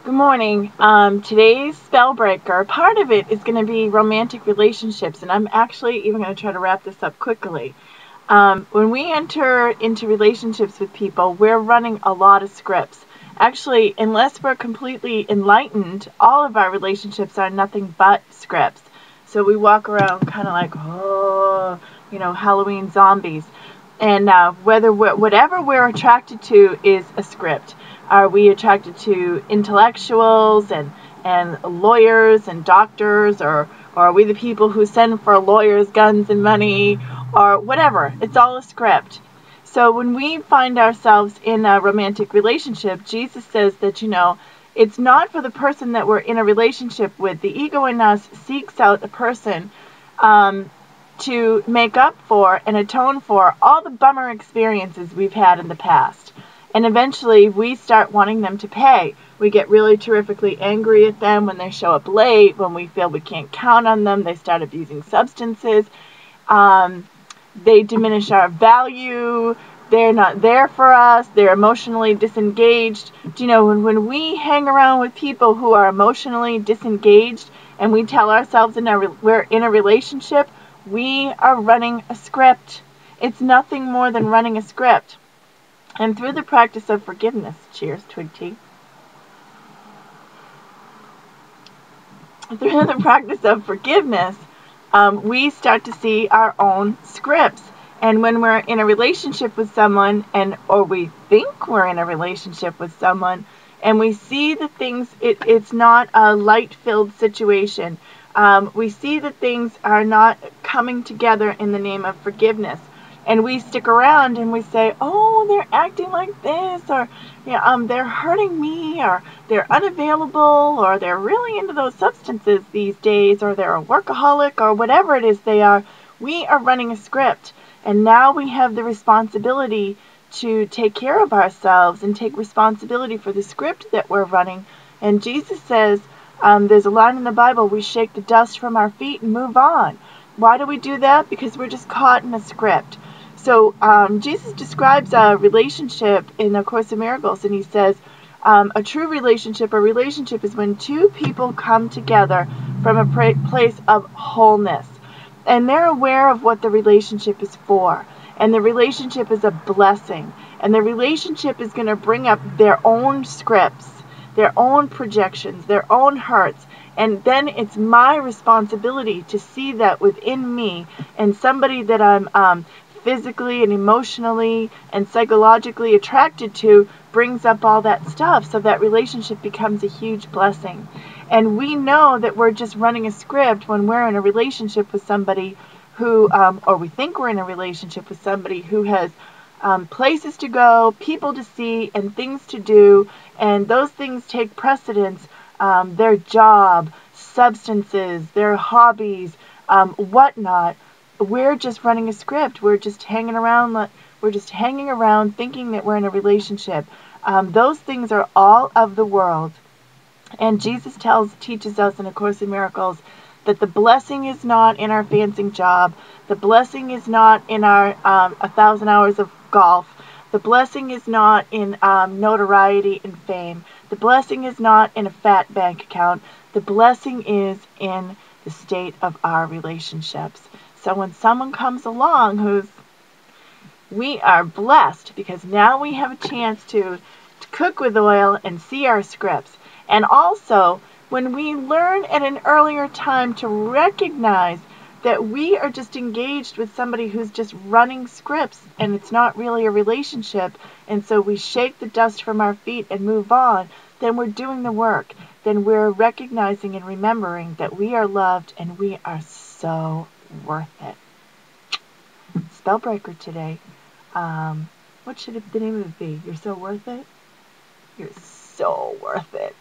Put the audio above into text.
Good morning. Today's spell breaker, part of it is going to be romantic relationships, and I'm actually even going to try to wrap this up quickly. When we enter into relationships with people, we're running a lot of scripts. Actually, unless we're completely enlightened, all of our relationships are nothing but scripts. So we walk around kind of like, oh, Halloween zombies. And whatever we're attracted to is a script. Are we attracted to intellectuals and lawyers and doctors, or are we the people who send for lawyers, guns, and money, or whatever? It's all a script. So when we find ourselves in a romantic relationship, Jesus says that, it's not for the person that we're in a relationship with. The ego in us seeks out a person to make up for and atone for all the bummer experiences we've had in the past. And eventually we start wanting them to pay. We get really terrifically angry at them when they show up late, when we feel we can't count on them. They start abusing substances. They diminish our value. They're not there for us. They're emotionally disengaged. When we hang around with people who are emotionally disengaged and we tell ourselves we're in a relationship, we are running a script. It's nothing more than running a script. And through the practice of forgiveness, cheers, Twig Tea. Through the practice of forgiveness, we start to see our own scripts. And when we're in a relationship with someone, or we think we're in a relationship with someone, and we see the things, it's not a light-filled situation. We see that things are not coming together in the name of forgiveness. And we stick around and we say, oh, they're acting like this, or they're hurting me, or they're unavailable, or they're really into those substances these days, or they're a workaholic, or whatever it is they are. We are running a script. And now we have the responsibility to take care of ourselves and take responsibility for the script that we're running. And Jesus says, there's a line in the Bible, we shake the dust from our feet and move on. Why do we do that? Because we're just caught in a script. So Jesus describes a relationship in A Course in Miracles, and he says, a true relationship is when two people come together from a place of wholeness. And they're aware of what the relationship is for. And the relationship is a blessing. And the relationship is going to bring up their own scripts, their own projections, their own hurts. And then it's my responsibility to see that within me, and somebody that I'm physically and emotionally and psychologically attracted to brings up all that stuff, so that relationship becomes a huge blessing. And we know that we're just running a script when we're in a relationship with somebody who, or we think we're in a relationship with somebody who has places to go, people to see, and things to do, and those things take precedence. Their job, substances, their hobbies, whatnot. We're just running a script. We're just hanging around. We're just hanging around thinking that we're in a relationship. Those things are all of the world. And Jesus teaches us in A Course in Miracles that the blessing is not in our fancy job. The blessing is not in our 1,000 hours of golf. The blessing is not in notoriety and fame. The blessing is not in a fat bank account. The blessing is in the state of our relationships. So when someone comes along we are blessed, because now we have a chance to cook with oil and see our scripts. And also, when we learn at an earlier time to recognize that we are just engaged with somebody who's just running scripts and it's not really a relationship, and so we shake the dust from our feet and move on, then we're doing the work. Then we're recognizing and remembering that we are loved and we are so worth it. Spellbreaker today. What should the name of it be? You're so worth it? You're so worth it.